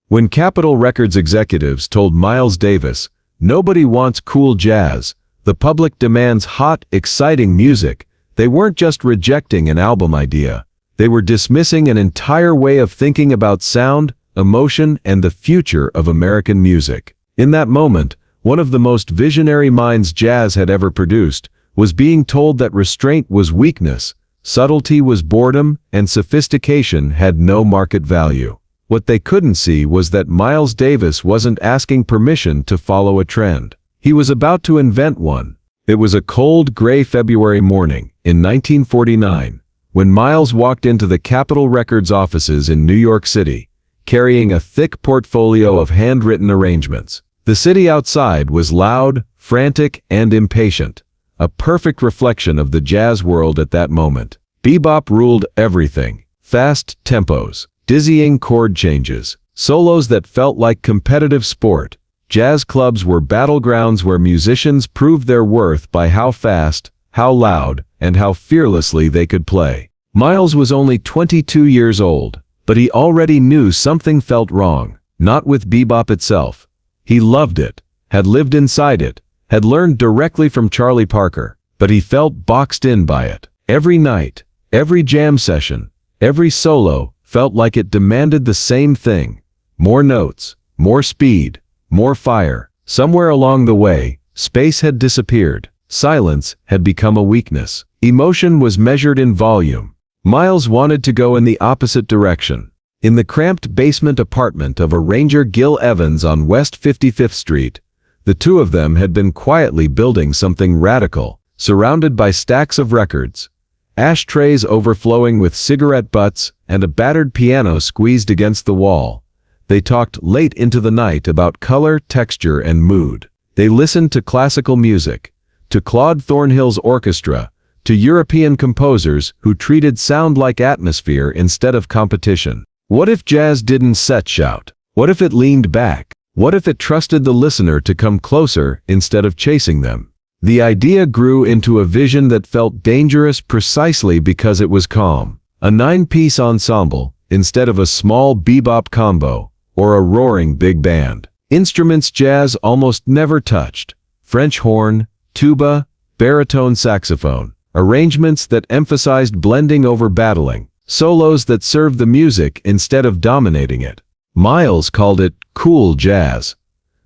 When Capitol Records executives told Miles Davis, "Nobody wants cool jazz, the public demands hot, exciting music," they weren't just rejecting an album idea. They were dismissing an entire way of thinking about sound, emotion, and the future of American music. In that moment, one of the most visionary minds jazz had ever produced was being told that restraint was weakness, subtlety was boredom, and sophistication had no market value. What they couldn't see was that Miles Davis wasn't asking permission to follow a trend. He was about to invent one. It was a cold, gray February morning in 1949 when Miles walked into the Capitol Records offices in New York City, carrying a thick portfolio of handwritten arrangements. The city outside was loud, frantic, and impatient, a perfect reflection of the jazz world at that moment. Bebop ruled everything. Fast tempos, dizzying chord changes, solos that felt like competitive sport. Jazz clubs were battlegrounds where musicians proved their worth by how fast, how loud, and how fearlessly they could play. Miles was only 22 years old, but he already knew something felt wrong, not with bebop itself. He loved it, had lived inside it, had learned directly from Charlie Parker, but he felt boxed in by it. Every night, every jam session, every solo felt like it demanded the same thing: more notes, more speed, more fire. Somewhere along the way, space had disappeared. Silence had become a weakness. Emotion was measured in volume. Miles wanted to go in the opposite direction. In the cramped basement apartment of arranger Gil Evans on West 55th Street, the two of them had been quietly building something radical, surrounded by stacks of records, ashtrays overflowing with cigarette butts, and a battered piano squeezed against the wall. They talked late into the night about color, texture, and mood. They listened to classical music, to Claude Thornhill's orchestra, to European composers who treated sound like atmosphere instead of competition. What if jazz didn't shout? What if it leaned back? What if it trusted the listener to come closer instead of chasing them? The idea grew into a vision that felt dangerous precisely because it was calm. A 9-piece ensemble instead of a small bebop combo or a roaring big band. Instruments jazz almost never touched: French horn, tuba, baritone saxophone. Arrangements that emphasized blending over battling. Solos that served the music instead of dominating it. Miles called it cool jazz.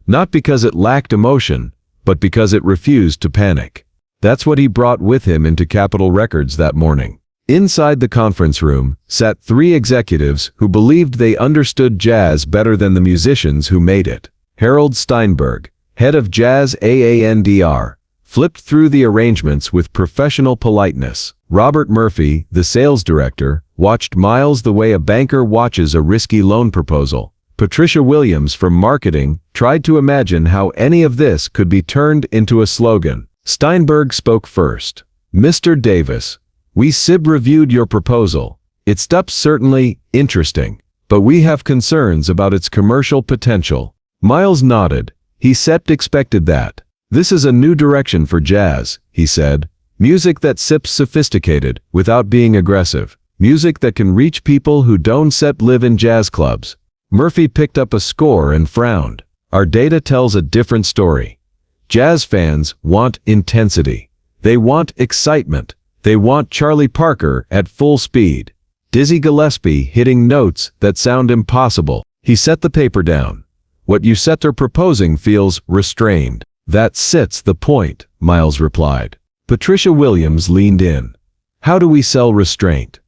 Not because it lacked emotion, but because it refused to panic. That's what he brought with him into Capitol Records that morning. Inside the conference room sat 3 executives who believed they understood jazz better than the musicians who made it. Harold Steinberg, head of Jazz AANDR, flipped through the arrangements with professional politeness. Robert Murphy, the sales director, watched Miles the way a banker watches a risky loan proposal. Patricia Williams from marketing tried to imagine how any of this could be turned into a slogan. Steinberg spoke first. "Mr. Davis, we SIB reviewed your proposal. It's certainly interesting, but we have concerns about its commercial potential." Miles nodded. He expected that. "This is a new direction for jazz," he said. "Music that sips sophisticated without being aggressive. Music that can reach people who don't live in jazz clubs." Murphy picked up a score and frowned. "Our data tells a different story. Jazz fans want intensity. They want excitement. They want Charlie Parker at full speed. Dizzy Gillespie hitting notes that sound impossible." He set the paper down. "What you are proposing feels restrained." "That's the point," Miles replied. Patricia Williams leaned in. "How do we sell restraint?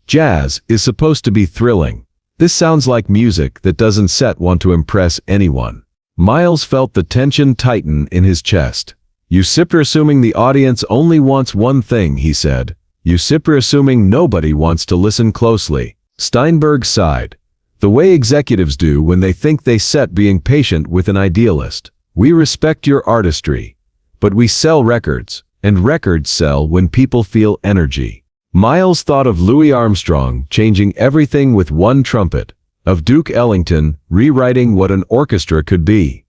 Jazz is supposed to be thrilling. This sounds like music that doesn't want to impress anyone." Miles felt the tension tighten in his chest. "You are assuming the audience only wants one thing," he said. "You are assuming nobody wants to listen closely." Steinberg sighed. "The way executives do when they think they being patient with an idealist. We respect your artistry, but we sell records, and records sell when people feel energy." Miles thought of Louis Armstrong changing everything with one trumpet, of Duke Ellington rewriting what an orchestra could be.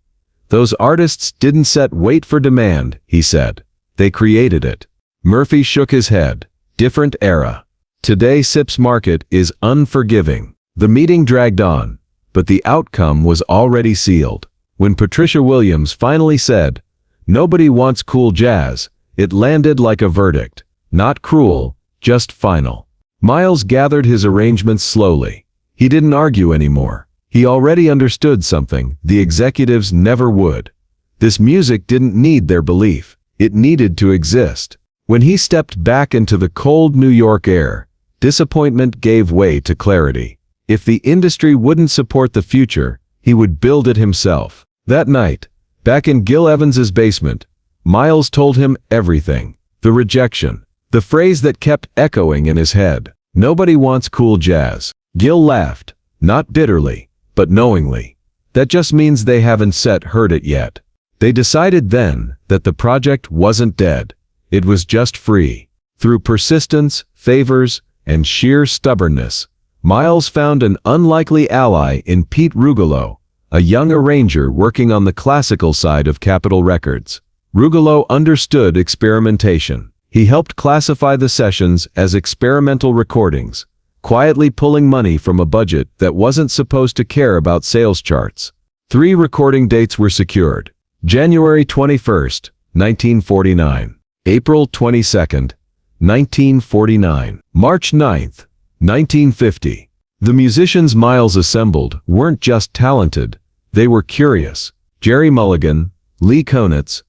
"Those artists didn't wait for demand," he said. "They created it." Murphy shook his head. "Different era. Today SIP's market is unforgiving." The meeting dragged on. but the outcome was already sealed. When Patricia Williams finally said, "Nobody wants cool jazz," it landed like a verdict. Not cruel, just final. Miles gathered his arrangements slowly. He didn't argue anymore. He already understood something the executives never would. This music didn't need their belief. It needed to exist. When he stepped back into the cold New York air, disappointment gave way to clarity. If the industry wouldn't support the future, he would build it himself. That night, back in Gil Evans's basement, Miles told him everything. The rejection. The phrase that kept echoing in his head. Nobody wants cool jazz. Gil laughed, not bitterly, but knowingly. That just means they haven't heard it yet. They decided then that the project wasn't dead. It was just free. Through persistence, favors, and sheer stubbornness, Miles found an unlikely ally in Pete Rugolo, a young arranger working on the classical side of Capitol Records. Rugolo understood experimentation. He helped classify the sessions as experimental recordings, quietly pulling money from a budget that wasn't supposed to care about sales charts. 3 recording dates were secured. January 21st, 1949. April 22nd, 1949. March 9th, 1950. The musicians Miles assembled weren't just talented, they were curious. Jerry Mulligan, Lee Konitz,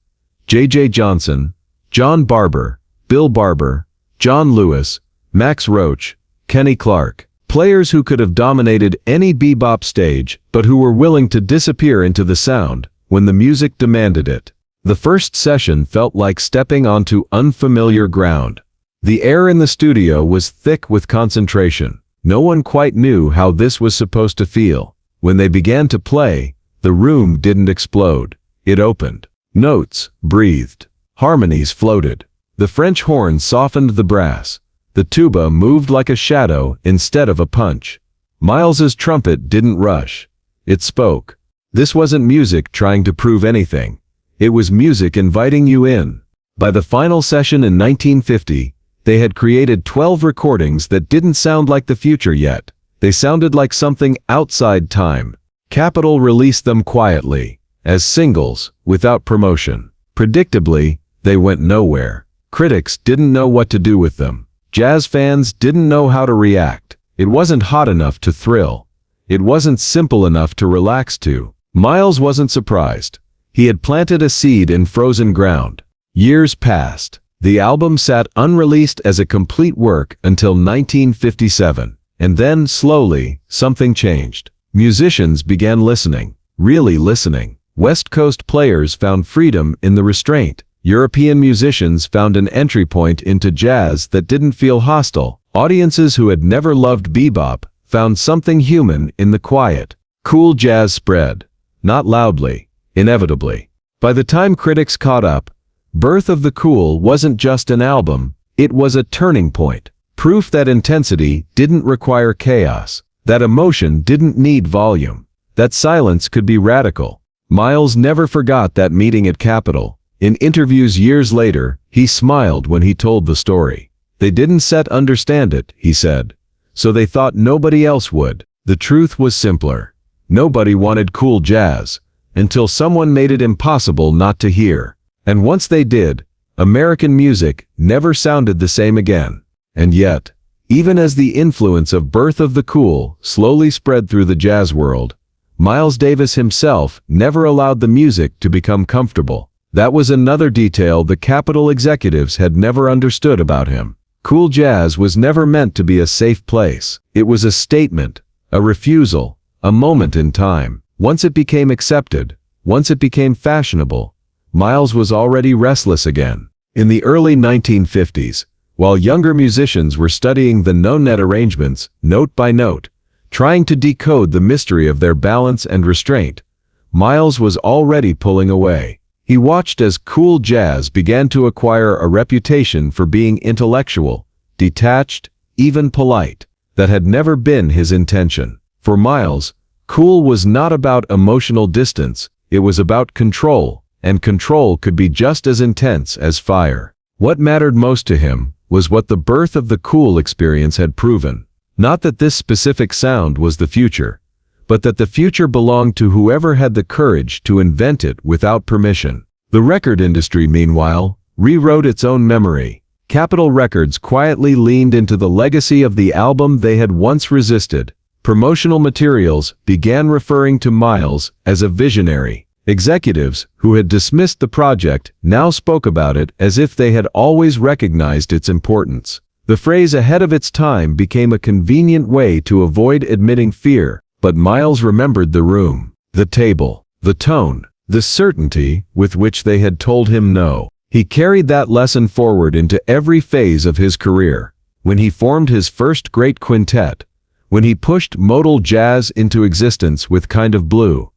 J.J. Johnson, John Barber, Bill Barber, John Lewis, Max Roach, Kenny Clark. Players who could have dominated any bebop stage, but who were willing to disappear into the sound when the music demanded it. The first session felt like stepping onto unfamiliar ground. The air in the studio was thick with concentration. No one quite knew how this was supposed to feel. When they began to play, the room didn't explode. It opened. Notes breathed. Harmonies floated. The French horn softened the brass. The tuba moved like a shadow instead of a punch. Miles's trumpet didn't rush. It spoke. This wasn't music trying to prove anything. It was music inviting you in. By the final session in 1950, they had created 12 recordings that didn't sound like the future yet. They sounded like something outside time. Capitol released them quietly, as singles, without promotion. Predictably, they went nowhere. Critics didn't know what to do with them. Jazz fans didn't know how to react. It wasn't hot enough to thrill. It wasn't simple enough to relax to. Miles wasn't surprised. He had planted a seed in frozen ground. Years passed. The album sat unreleased as a complete work until 1957. And then, slowly, something changed. Musicians began listening. Really listening. West Coast players found freedom in the restraint. European musicians found an entry point into jazz that didn't feel hostile. Audiences who had never loved bebop found something human in the quiet. Cool jazz spread. Not loudly, inevitably. By the time critics caught up, Birth of the Cool wasn't just an album, it was a turning point. Proof that intensity didn't require chaos, that emotion didn't need volume, that silence could be radical. Miles never forgot that meeting at Capitol. In interviews years later, he smiled when he told the story. They didn't understand it, he said, so they thought nobody else would. The truth was simpler. Nobody wanted cool jazz, until someone made it impossible not to hear. And once they did, American music never sounded the same again. And yet, even as the influence of Birth of the Cool slowly spread through the jazz world, Miles Davis himself never allowed the music to become comfortable. That was another detail the Capitol executives had never understood about him. Cool jazz was never meant to be a safe place. It was a statement, a refusal, a moment in time. Once it became accepted, once it became fashionable, Miles was already restless again. In the early 1950s, while younger musicians were studying the no-net arrangements, note by note, trying to decode the mystery of their balance and restraint, Miles was already pulling away. He watched as cool jazz began to acquire a reputation for being intellectual, detached, even polite. That had never been his intention. For Miles, cool was not about emotional distance, it was about control, and control could be just as intense as fire. What mattered most to him was what the Birth of the Cool experience had proven. Not that this specific sound was the future, but that the future belonged to whoever had the courage to invent it without permission. The record industry, meanwhile, rewrote its own memory. Capitol Records quietly leaned into the legacy of the album they had once resisted. Promotional materials began referring to Miles as a visionary. Executives, who had dismissed the project, now spoke about it as if they had always recognized its importance. The phrase "ahead of its time" became a convenient way to avoid admitting fear, but Miles remembered the room, the table, the tone, the certainty with which they had told him no. He carried that lesson forward into every phase of his career. When he formed his first great quintet, when he pushed modal jazz into existence with Kind of Blue,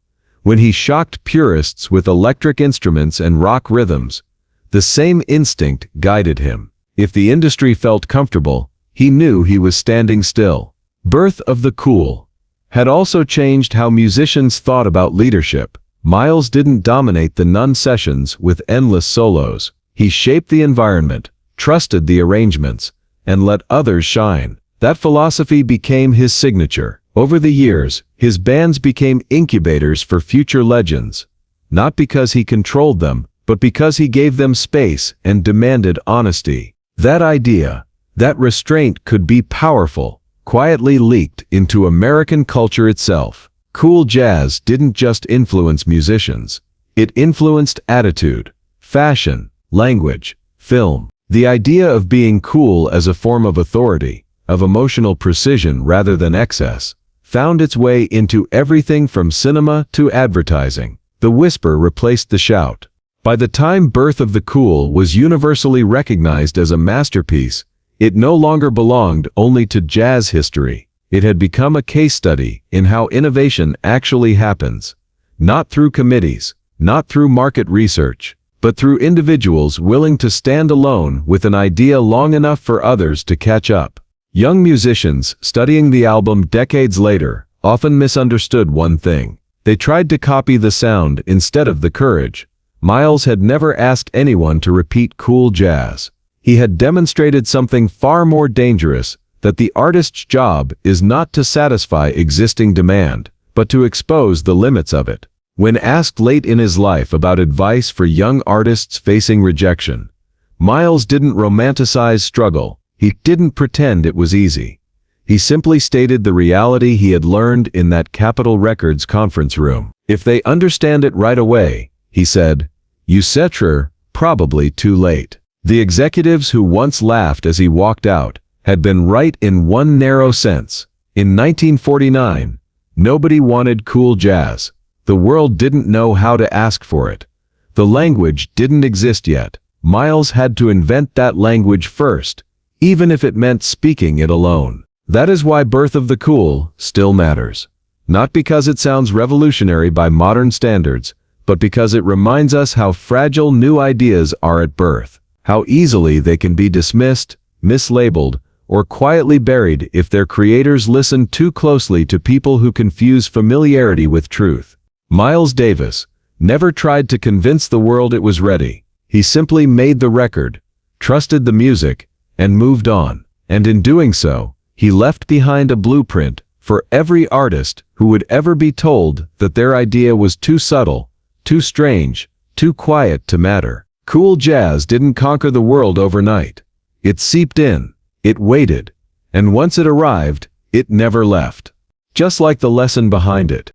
when he shocked purists with electric instruments and rock rhythms, the same instinct guided him. If the industry felt comfortable, he knew he was standing still. Birth of the Cool had also changed how musicians thought about leadership. Miles didn't dominate the Nun sessions with endless solos. He shaped the environment, trusted the arrangements, and let others shine. That philosophy became his signature. Over the years, his bands became incubators for future legends, not because he controlled them, but because he gave them space and demanded honesty. That idea, that restraint could be powerful, quietly leaked into American culture itself. Cool jazz didn't just influence musicians. It influenced attitude, fashion, language, film. The idea of being cool as a form of authority, of emotional precision rather than excess, found its way into everything from cinema to advertising. The whisper replaced the shout. By the time Birth of the Cool was universally recognized as a masterpiece, it no longer belonged only to jazz history. It had become a case study in how innovation actually happens, not through committees, not through market research, but through individuals willing to stand alone with an idea long enough for others to catch up. Young musicians studying the album decades later often misunderstood one thing. They tried to copy the sound instead of the courage. Miles had never asked anyone to repeat cool jazz. He had demonstrated something far more dangerous, that the artist's job is not to satisfy existing demand, but to expose the limits of it. When asked late in his life about advice for young artists facing rejection, Miles didn't romanticize struggle. He didn't pretend it was easy. He simply stated the reality he had learned in that Capitol Records conference room. If they understand it right away, he said, "You setrer, probably too late." The executives who once laughed as he walked out had been right in one narrow sense. In 1949, nobody wanted cool jazz. The world didn't know how to ask for it. The language didn't exist yet. Miles had to invent that language first, even if it meant speaking it alone. That is why Birth of the Cool still matters. Not because it sounds revolutionary by modern standards, but because it reminds us how fragile new ideas are at birth, how easily they can be dismissed, mislabeled, or quietly buried if their creators listen too closely to people who confuse familiarity with truth. Miles Davis never tried to convince the world it was ready. He simply made the record, trusted the music, and moved on. And in doing so, he left behind a blueprint for every artist who would ever be told that their idea was too subtle, too strange, too quiet to matter. Cool jazz didn't conquer the world overnight. It seeped in. It waited, and once it arrived, it never left. Just like the lesson behind it.